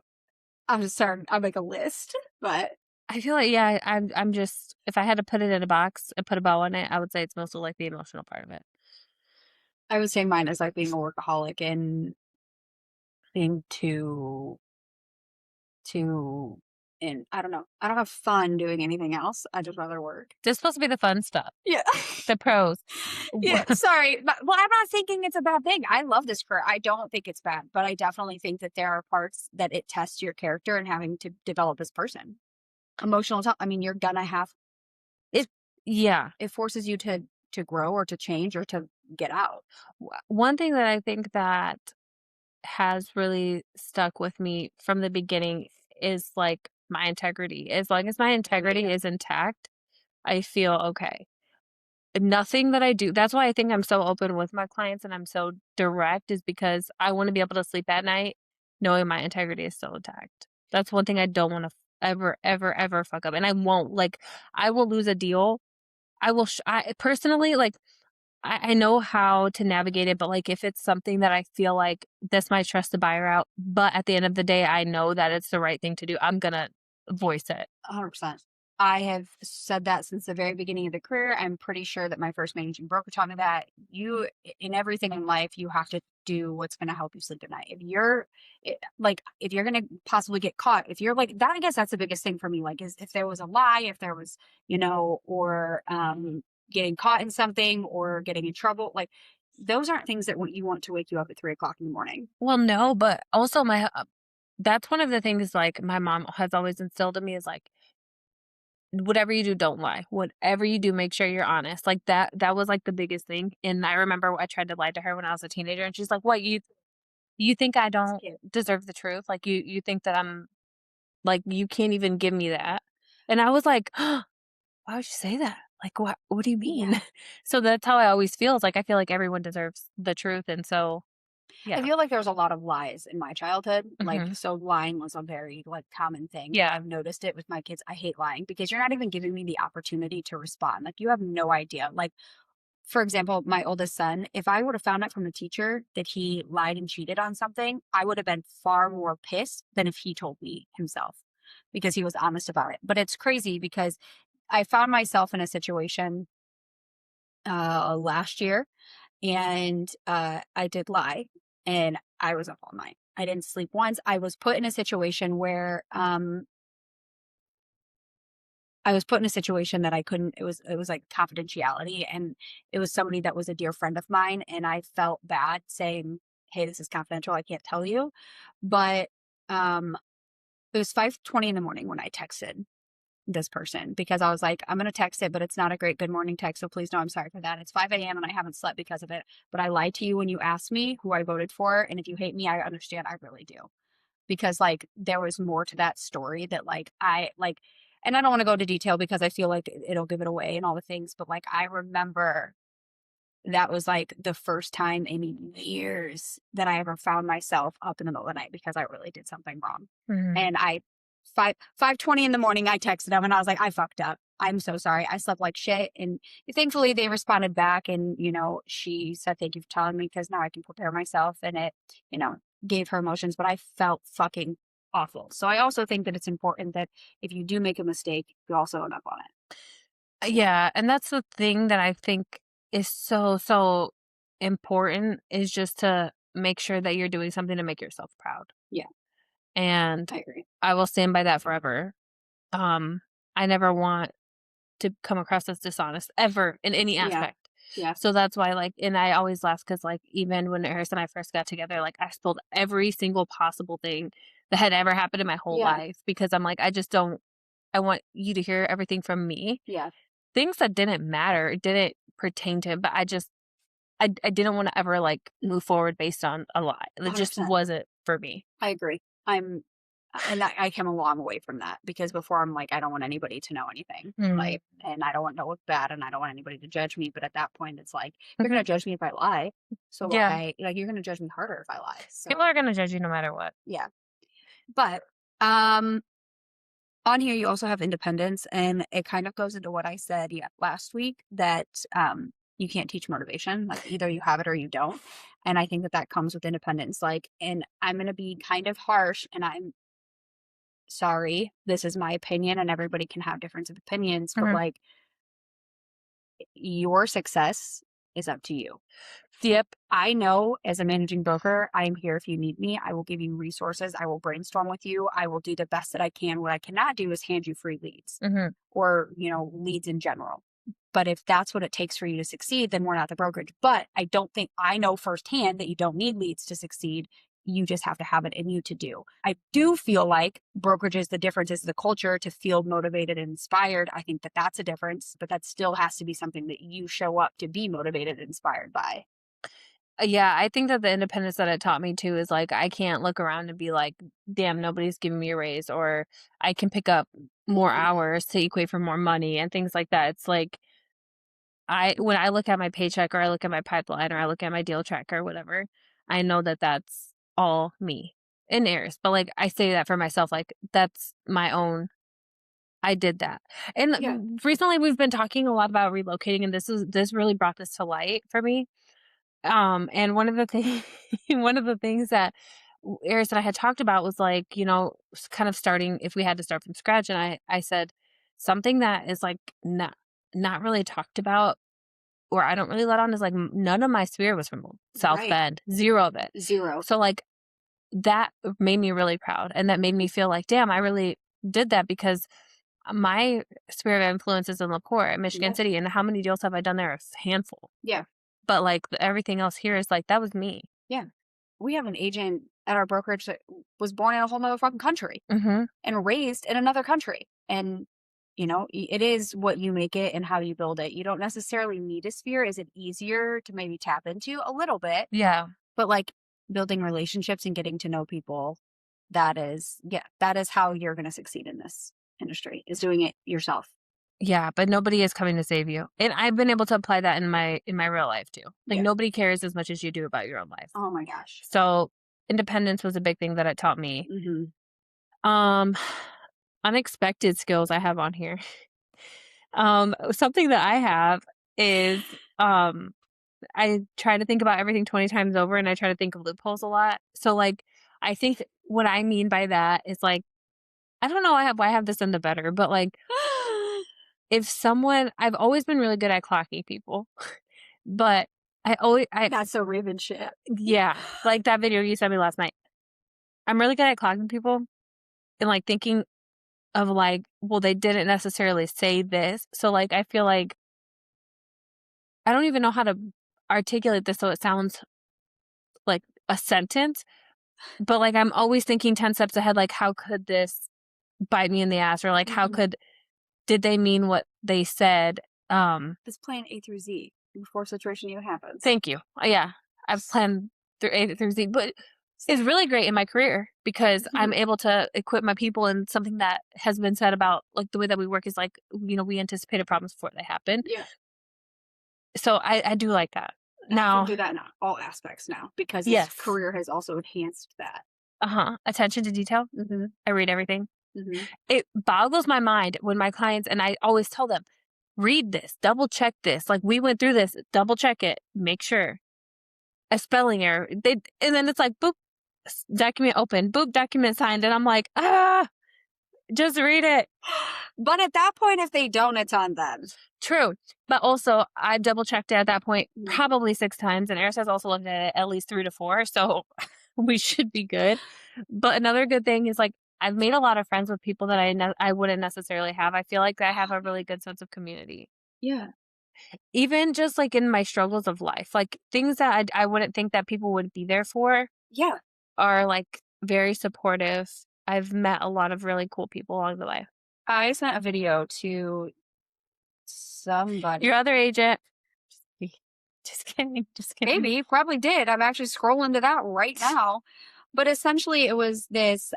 I'll make a list, but I feel like, yeah, I'm just if I had to put it in a box and put a bow on it, I would say it's mostly, like, the emotional part of it. I would say mine is like being a workaholic and being too and I don't know. I don't have fun doing anything else. I just rather work. This is supposed to be the fun stuff, Yeah. the pros. Yeah, Wha sorry, but well, I'm not thinking it's a bad thing. I love this career. I don't think it's bad, but I definitely think that there are parts that it tests your character and having to develop this person. Emotional I mean, you're gonna have it yeah. it forces you to grow or to change or to get out. One thing that I think that has really stuck with me from the beginning is, like, my integrity. As long as my Oh, integrity yeah. is intact, I feel okay. Nothing that I do that's why I think I'm so open with my clients and I'm so direct is because I wanna be able to sleep at night knowing my integrity is still intact. That's one thing I don't wanna ever, ever, ever fuck up, and I won't. Like, I will lose a deal. I personally, like, I know how to navigate it, but, like, if it's something that I feel like this might stress the buyer out, but at the end of the day, I know that it's the right thing to do, I'm gonna voice it. 100%. I have said that since the very beginning of the career. I'm pretty sure that my first managing broker taught me that in everything in life, you have to do what's going to help you sleep at night. If you're going to possibly get caught, if you're like that, I guess that's the biggest thing for me. Like, is if there was a lie, if there was, or getting caught in something or getting in trouble, like those aren't things that you want to wake you up at 3 o'clock in the morning. Well, no, but also that's one of the things, like, my mom has always instilled in me is, like, whatever you do, don't lie. Whatever you do, make sure you're honest. Like, that was, like, the biggest thing, and I remember I tried to lie to her when I was a teenager, and she's like, "What, you think I As a don't kid. deserve the truth? Like, you think that I'm like, you can't even give me that?" And I was like, "Why would you say that? Like, what do you mean?" Yeah. So that's how I always feel, is like, I feel like everyone deserves the truth, and so I yeah. feel like there was a lot of lies in my childhood. Like, Mhm. so lying was a very like common thing. And Yeah. I've noticed it with my kids. I hate lying because you're not even giving me the opportunity to respond. Like, you have no idea. Like, for example, my oldest son, if I would have found out from the teacher that he lied and cheated on something, I would have been far more pissed than if he told me himself because he was honest about it. But it's crazy because I found myself in a situation last year and I did lie, and I was up all night. I didn't sleep once. I was put in a situation where I was put in a situation that I couldn't. It was like confidentiality, and it was somebody that was a dear friend of mine, and I felt bad saying, "Hey, this is confidential. I can't tell you." But um, it was 5:20 in the morning when I texted this person because I was like, I'm going to text it, but it's not a great good morning text. So please know I'm sorry for that. It's 5 a.m. and I haven't slept because of it. But I lied to you when you asked me who I voted for. And if you hate me, I understand. I really do. Because like there was more to that story that and I don't want to go into detail because I feel like it'll give it away and all the things. But like I remember that was like the first time in years that I ever found myself up in the middle of the night because I really did something wrong. Mhm. And I 5:20 in the morning, I texted him and I was like, I fucked up. I'm so sorry. I slept like shit. And thankfully they responded back and, she said, thank you for telling me because now I can prepare myself. And it, gave her emotions, but I felt fucking awful. So I also think that it's important that if you do make a mistake, you also own up on it. So Yeah, and that's the thing that I think is so, so important is just to make sure that you're doing something to make yourself proud. yeah, And I agree. I will stand by that forever. Um, I never want to come across as dishonest ever in any Yeah. aspect. Yeah. So that's why, like, and I always laugh because, like, even when Eris and I first got together, like, I spilled every single possible thing that had ever happened in my whole Yeah. life because I'm like, I just don't, I want you to hear everything from me. Yeah. things that didn't matter, it didn't pertain to him, but I didn't wanna ever, like, move forward based on a lie. It just 100%. wasn't for me. I agree. And I came a long way from that because before I'm like, I don't want anybody to know anything. Mm. Like, and I don't want to look bad and I don't want anybody to judge me. But at that point, it's like, you're going Mhm. to judge me if I lie. So Yeah. why, like, you're going to judge me harder if I lie. People So, are gonna judge you no matter what. yeah. But, um, on here, you also have independence, and it kind of goes into what I said last week that you can't teach motivation. Like either you have it or you don't. And I think that that comes with independence. Like, and I'm going to be kind of harsh, and I'm sorry, this is my opinion, and everybody can have different opinions, but Mhm. like your success is up to you. Yep. I know as a managing broker, I am here if you need me. I will give you resources. I will brainstorm with you. I will do the best that I can. What I cannot do is hand you free leads Mhm. or, leads in general. But if that's what it takes for you to succeed, then we're not the brokerage. But I don't think I know firsthand that you don't need leads to succeed. You just have to have it in you to do. I do feel like brokerages, the difference is the culture to feel motivated and inspired. I think that that's a difference, but that still has to be something that you show up to be motivated and inspired by. Yeah, I think that the independence that it taught me too is, like, I can't look around and be like, "Damn, nobody's giving me a raise," or I can pick up more Mhm. hours to equate for more money and things like that. It's like when I look at my paycheck or I look at my pipeline or I look at my deal tracker or whatever, I know that that's all me in airs. But like I say that for myself, like that's my own. I did that. And Yeah. recently we've been talking a lot about relocating and this really brought this to light for me. And one of the things one of the things that Eris and I had talked about was like, kind of starting if we had to start from scratch. And I said something that is like not really talked about or I don't really let on is like none of my sphere was from South Right. Bend, zero of it. 0. So like that made me really proud, and that made me feel like, damn, I really did that because my sphere of influence is in LaPorte, Michigan Yep. City, and how many deals have I done there? A handful. Yeah. But like everything else here is like that was me. Yeah. We have an agent at our brokerage that was born in a whole nother fucking country Hmm. and raised in another country. And, it is what you make it and how you build it. You don't necessarily need a sphere. Is it easier to maybe tap into a little bit? Yeah, But like building relationships and getting to know people, that is how you're going to succeed in this industry is doing it yourself. yeah, but nobody is coming to save you, and I've been able to apply that in my real life too. Like Yeah. nobody cares as much as you do about your own life. Oh my gosh. So independence was a big thing that it taught me. Hmm. Um, unexpected skills I have on here. Something that I have is, um, I try to think about everything 20 times over and I try to think of loopholes a lot. So, like, I think what I mean by that is like, I don't know why I have this in the better, but like, if I've always been really good at clocking people, but That's so Raven shit. yeah, like that video you sent me last night. I'm really good at clocking people and like thinking of like, well, they didn't necessarily say this. So, like, I feel like I don't even know how to articulate this so it sounds like a sentence, but, like, I'm always thinking 10 steps ahead, like, how could this bite me in the ass? Or, like, Mhm. did they mean what they said? This plan A through Z before situation even happens. Thank you. Yeah, I've planned through A through Z, but it's really great in my career because I'm able to equip my people in something that has been said about, like, the way that we work is, like, we anticipated problems before they happen. Yeah. So I do like that. And I can Now do that in all aspects now because this yes. career has also enhanced that. Uh-huh. Attention to detail. Hmm. I read everything. Hmm. It boggles my mind when my clients and I always tell them, "Read this, double check this. Like we went through this, double check it, make sure." A spelling error. And then it's like, boop, document open, boop, document signed, and I'm like, just read it. But at that point, if they don't, it's on them. True, but also I double checked it at that point Mhm. probably 6 times, and Eris has also looked at it at least 3 to 4, so we should be good. But another good thing is like I've made a lot of friends with people that I wouldn't necessarily have. I feel like I have a really good sense of community. Yeah. Even just like in my struggles of life, like things that I wouldn't think that people would be there for Yeah. are like very supportive. I've met a lot of really cool people along the way. I sent a video to somebody. Your other agent. Just kidding. Just kidding. Maybe, probably did. I'm actually scrolling to that right now. But essentially it was this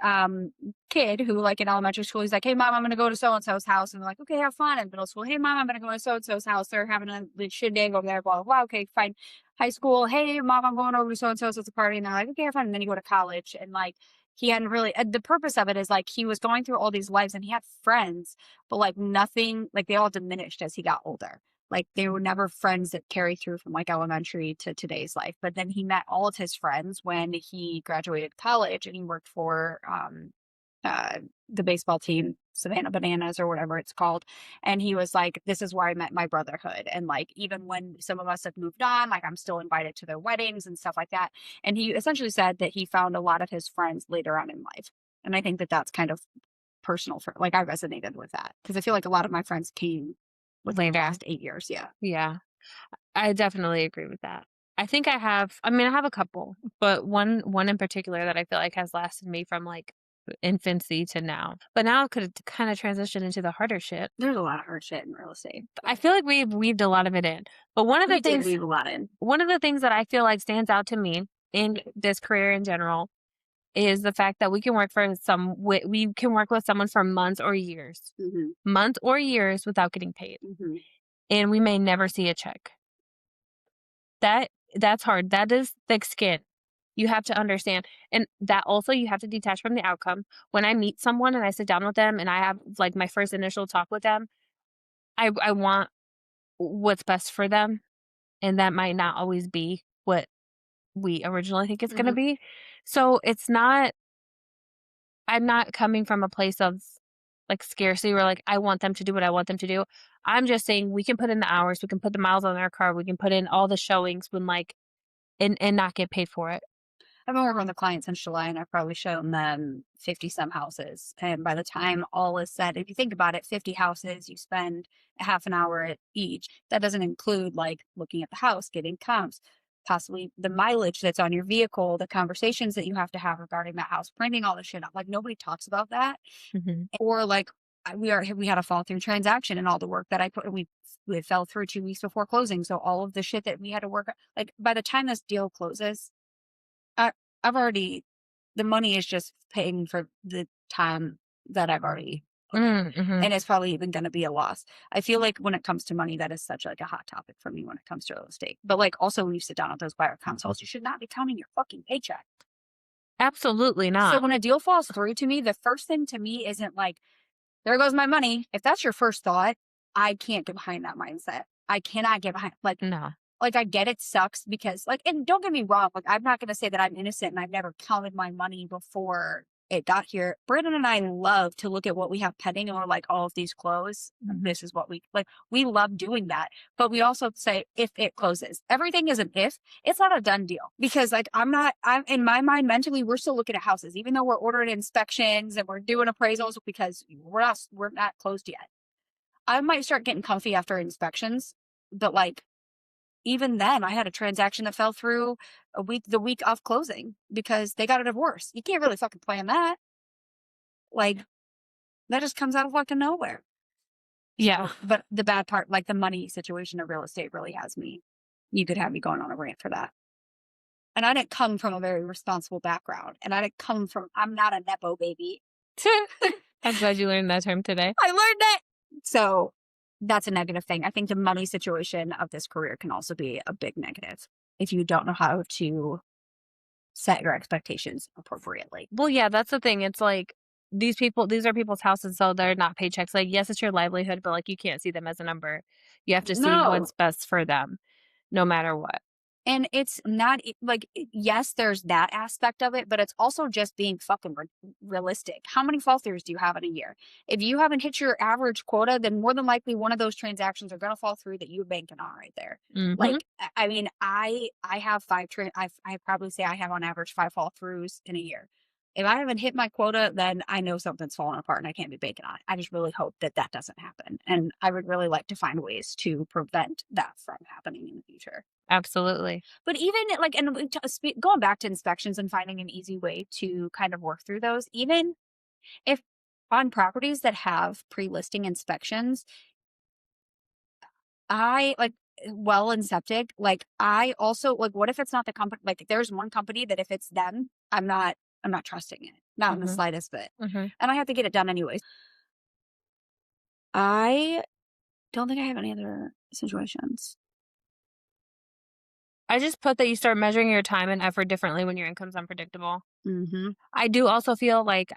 kid who, like, in elementary school, he's like, "Hey mom, I'm gonna go to so and so's house." And they're like, "Okay, have fun." In middle school, "Hey mom, I'm gonna go to so and so's house. They're having a shindig over there, blah blah blah." Okay, fine. High school, "Hey mom, I'm going over to so and so's, it's a party." And they're like, "Okay, have fun." And then you go to college, and like he hadn't really the purpose of it is like he was going through all these lives and he had friends, but like nothing, like they all diminished as he got older. Like they were never friends that carry through from like elementary to today's life. But then he met all of his friends when he graduated college and he worked for uh, the baseball team, Savannah Bananas or whatever it's called. And he was like, "This is where I met my brotherhood." And like, even when some of us have moved on, like I'm still invited to their weddings and stuff like that. And he essentially said that he found a lot of his friends later on in life. And I think that that's kind of personal for, like, I resonated with that because I feel like a lot of my friends came within the Later. last 8 years. Yeah. Yeah. I definitely agree with that. I have a couple, but one in particular that I feel like has lasted me from like infancy to now. But now it could kind of transition into the harder shit. There's a lot of hard shit in real estate. I feel like we've weaved a lot of it in. But We did weave a lot in. one of the things that I feel like stands out to me in this career in general is the fact that we can work with someone for Hmm. months or years without getting paid, Hmm. and we may never see a check. That that's hard. That is thick skin. You have to understand, and that also you have to detach from the outcome. When I meet someone and I sit down with them and I have like my first initial talk with them, I want what's best for them, and that might not always be what we originally think it's going to Hmm. be. So it's not I'm not coming from a place of like scarcity where like I want them to do what I want them to do. I'm just saying we can put in the hours, we can put the miles on their car, we can put in all the showings when like and not get paid for it. I've been working with a client since July and I've probably shown them 50 some houses. And by the time all is said, if you think about it, 50 houses, you spend a half an hour at each. That doesn't include like looking at the house, getting comps, possibly the mileage that's on your vehicle, the conversations that you have to have regarding that house, printing all the shit up. Like nobody talks about that. Mhm. Or like we had a fall through transaction and all the work that I put, we fell through 2 weeks before closing. So all of the shit that we had to work, like by the time this deal closes, I I've already, the money is just paying for the time that I've already put in, Mhm. and it's probably even gonna be a loss. I feel like when it comes to money, that is such, like, a hot topic for me when it comes to real estate. But, like, also when you sit down at those buyer consults, you should not be counting your fucking paycheck. Absolutely So not. when a deal falls through to me, the first thing to me isn't like, "There goes my money." If that's your first thought, I can't get behind that mindset. I cannot get behind, No. like, I get it sucks because, like, and don't get me wrong, like, I'm not gonna say that I'm innocent and I've never counted my money before it got here. Brandon and I love to look at what we have pending and we're like, "All of these close, this is what we," like, we love doing that. But we also say, "If it closes." Everything is an if. It's not a done deal because, like, I'm in my mind mentally, we're still looking at houses, even though we're ordering inspections and we're doing appraisals because we're not closed yet. I might start getting comfy after inspections, but, like, even then, I had a transaction that fell through the week of closing because they got a divorce. You can't really fucking plan that. Like, that just comes out of fucking nowhere. Yeah. So, but the bad part, like the money situation of real estate really has me. You could have me going on a rant for that. And I didn't come from a very responsible background. And I didn't come from, I'm not a Nepo baby. I'm glad you learned that term today. I learned it. So that's a negative thing. I think the money situation of this career can also be a big negative if you don't know how to set your expectations appropriately. Well, yeah, that's the thing. It's like these are people's houses, so they're not paychecks. Like, yes, it's your livelihood, but like you can't see them as a number. You have to see No. what's best for them, no matter what. And it's not like, yes, there's that aspect of it, but it's also just being fucking realistic. How many fall throughs do you have in a year? If you haven't hit your average quota, then more than likely one of those transactions are going to fall through that you're banking on right there. Mhm. Like, I mean, I have I probably say I have on average 5 fall throughs in a year. If I haven't hit my quota, then I know something's falling apart and I can't be banking on it. I just really hope that that doesn't happen. And I would really like to find ways to prevent that from happening in the future. Absolutely. But even like, and going back to inspections and finding an easy way to kind of work through those, even if on properties that have pre-listing inspections, I like well and septic. Like I also like what if it's not the company? Like there's one company that if it's them, I'm not trusting it. Not in the Mhm. slightest bit. Mhm. And I have to get it done anyways. I don't think I have any other situations. I just put that you start measuring your time and effort differently when your income's unpredictable. Mhm. I do also feel like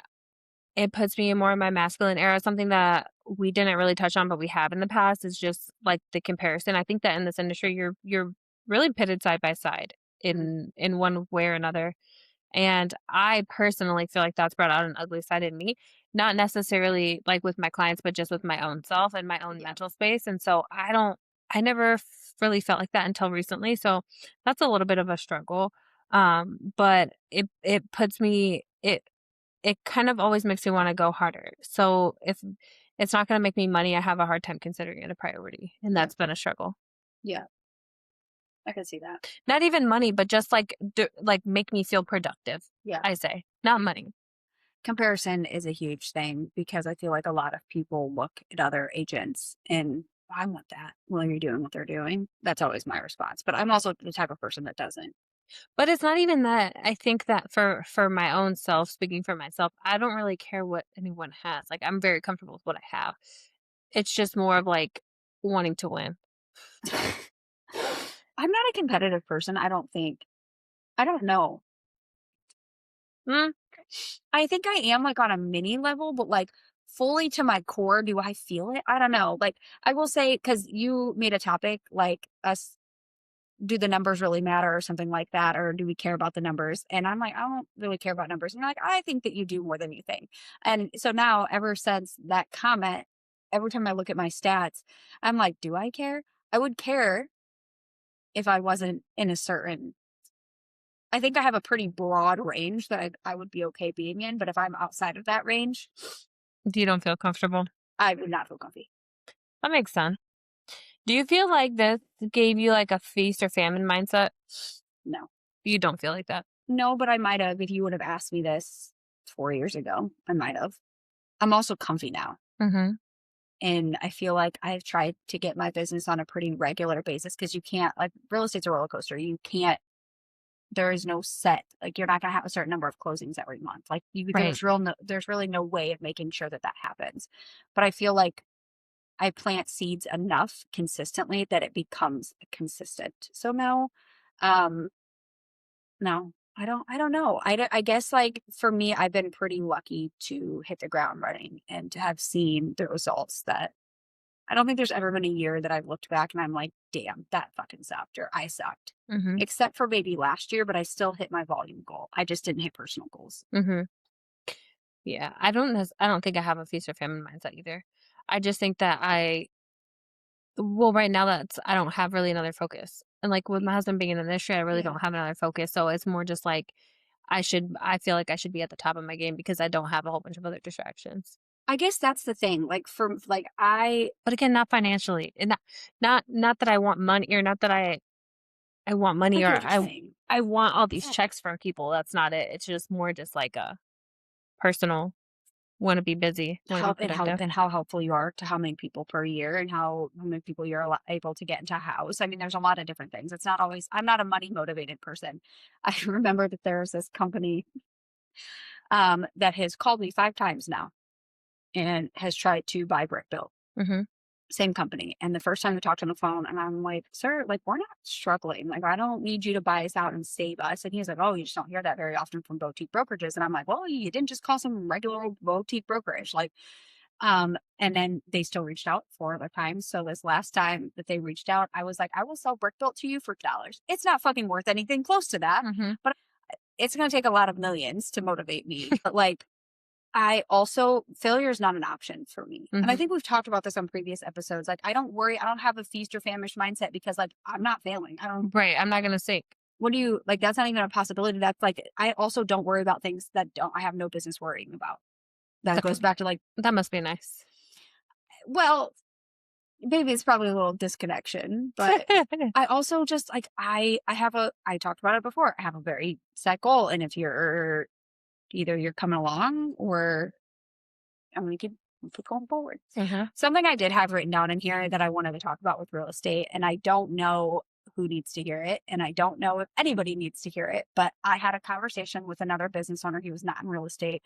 it puts me more in my masculine era. Something that we didn't really touch on, but we have in the past is just like the comparison. I think that in this industry, you're really pitted side by side Mm. in one way or another. And I personally feel like that's brought out an ugly side in me, not necessarily like with my clients, but just with my own self and my own Yeah. mental space. And so I never really felt like that until recently. So that's a little bit of a struggle. But it puts me, it kind of always makes me want to go harder. So if it's not going to make me money, I have a hard time considering it a priority. And Yeah. that's been a struggle. Yeah. I can see that. Not even money, but just like, like make me feel productive. Yeah. I say, not money. Comparison is a huge thing because I feel like a lot of people look at other agents and I want that while you're doing what they're doing. That's always my response. But I'm also the type of person that doesn't. But it's not even that. I think that for my own self, speaking for myself, I don't really care what anyone has. Like I'm very comfortable with what I have. It's just more of like wanting to win. I'm not a competitive person, I don't think. I don't know. Mm, I think I am like on a mini level, but like fully to my core, do I feel it? I don't know. Like I will say, because you made a topic like us, do the numbers really matter or something like that? Or do we care about the numbers? And I'm like, I don't really care about numbers. And you're like, I think that you do more than you think. And so now, ever since that comment, every time I look at my stats, I'm like, do I care? I would care if I wasn't in a certain I think I have a pretty broad range that I would be okay being in, but if I'm outside of that range, you don't feel comfortable. I would not feel comfy. That makes sense. Do you feel like this gave you like a feast or famine mindset? No. You don't feel like that. No, but I might have if you would have asked me this 4 years ago, I might have. I'm also comfy now, Mhm. and I feel like I've tried to get my business on a pretty regular basis because you can't like, real estate's a roller coaster. You can't there is no set like, you're not gonna have a certain number of closings every month. Like, you Right. there's really no way of making sure that that happens. But I feel like I plant seeds enough consistently that it becomes consistent. So no, um, no, I don't know. I guess like for me, I've been pretty lucky to hit the ground running and to have seen the results that I don't think there's ever been a year that I've looked back and I'm like, damn, that fucking sucked or I sucked. Mhm. Except for maybe last year, but I still hit my volume goal. I just didn't hit personal goals. Mhm. Yeah, I don't think I have a feast or famine mindset either. I just think that well, right now that's I don't have really another focus. And like with my husband being in the industry, I really Yeah. don't have another focus. So it's more just like I feel like I should be at the top of my game because I don't have a whole bunch of other distractions. I guess that's the thing. Like for like I But again, not financially. And not that I want money or not that I want money get or what you're saying. I want all these Yeah. checks from people. That's not it. It's just more just like a personal want to be busy, want to be productive. How helpful you are to how many people per year and how many people you're able to get into a house. I mean, there's a lot of different things. It's not always I'm not a money motivated person. I remember that there's this company that has called me 5 times now and has tried to buy Brick Built. Mhm. Same company. And the first time we talked on the phone, and I'm like, sir, like, we're not struggling. Like, I don't need you to buy us out and save us. And he's like, oh, you just don't hear that very often from boutique brokerages. And I'm like, well, you didn't just call some regular old boutique brokerage. Like, and then they still reached out 4 other times. So this last time that they reached out, I was like, I will sell Brick Built to you for dollars. It's not fucking worth anything close to that, Mhm. but it's going to take a lot of millions to motivate me. But like, I also failure is not an option for me. And I Mhm. think we've talked about this on previous episodes. Like I don't worry, I don't have a feast or famish mindset because like I'm not failing. I don't Right. I'm not gonna sink. what do you like that's not even a possibility. That's like I also don't worry about things that don't I have no business worrying about. That That goes could, back to like that must be nice. well, maybe it's probably a little disconnection, but I also just like I have a I talked about it before. I have a very set goal. And if you're either you're coming along or I'm gonna keep we'll keep going forward. Mm-hmm. Something I did have written down in here that I wanted to talk about with real estate, and I don't know who needs to hear it, and I don't know if anybody needs to hear it, but I had a conversation with another business owner. He was not in real estate,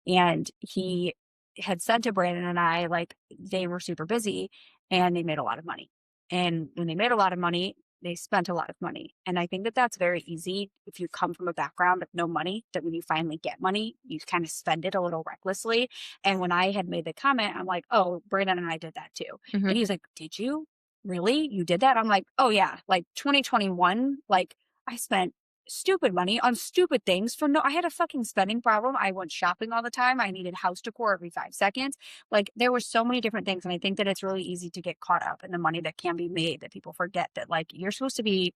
and he had said to Brandon and I, like, they were super busy and they made a lot of money. And when they made a lot of money, they spent a lot of money. And I think that that's very easy if you come from a background of no money, that when you finally get money, you kind of spend it a little recklessly. And when I had made the comment, I'm like, oh, Brandon and I did that too. Mm-hmm. And he's like, did you? Really? You did that? I'm like, oh yeah. Like 2021, like I spent stupid money on stupid things for no, I had a fucking spending problem. I went shopping all the time. I needed house decor every 5 seconds. Like there were so many different things. And I think that it's really easy to get caught up in the money that can be made, that people forget that like you're supposed to be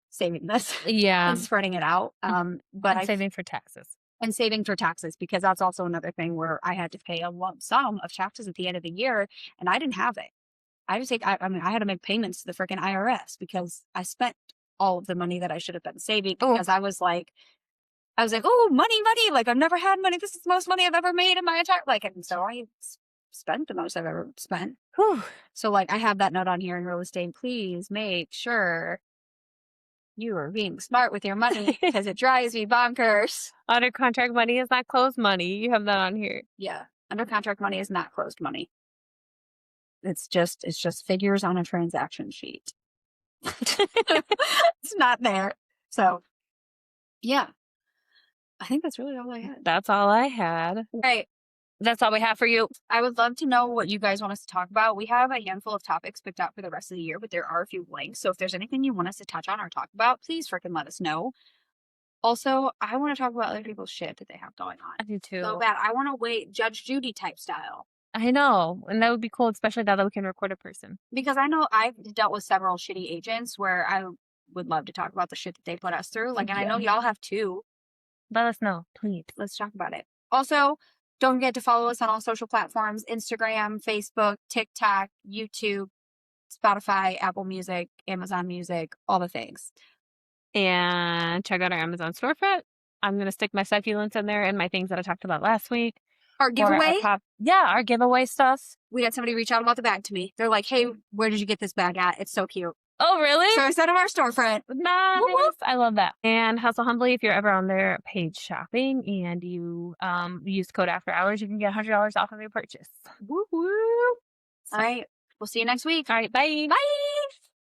saving this Yeah. and spreading it out. But And saving for taxes. And saving for taxes, because that's also another thing where I had to pay a lump sum of taxes at the end of the year and I didn't have it. I mean, I had to make payments to the freaking IRS because I spent all of the money that I should have been saving, because I was like, oh, money. Like I've never had money. This is the most money I've ever made in my entire, like, and so I spent the most I've ever spent. Whew. So like I have that note on here in real estate. Please make sure you are being smart with your money because it drives me bonkers. Under contract money is not closed money. You have that on here. Yeah. Under contract money is not closed money. It's just figures on a transaction sheet. It's not there. So yeah, I think that's really all I had. That's all I had. Right. That's all we have for you. I would love to know what you guys want us to talk about. We have a handful of topics picked out for the rest of the year, but there are a few blanks. So if there's anything you want us to touch on or talk about, please freaking let us know. Also, I want to talk about other people's shit that they have going on. I do too. So bad. I want to wait Judge Judy type style. I know. And that would be cool, especially now that we can record a person. Because I know I've dealt with several shitty agents where I would love to talk about the shit that they put us through. Like, and I know y'all have too. Let us know, please. Let's talk about it. Also, don't forget to follow us on all social platforms: Instagram, Facebook, TikTok, YouTube, Spotify, Apple Music, Amazon Music, all the things. And check out our Amazon storefront. I'm going to stick my succulents in there and my things that I talked about last week. Our giveaway? Our giveaway stuff. We had somebody reach out about the bag to me. They're like, hey, where did you get this bag at? It's so cute. Oh, really? So I sent them our storefront. Nice. Whoop, whoop. I love that. And Hustle Humbly, if you're ever on their page shopping and you use code After Hours, you can get $100 off of your purchase. Woo woo. All right. We'll see you next week. All right. Bye. Bye.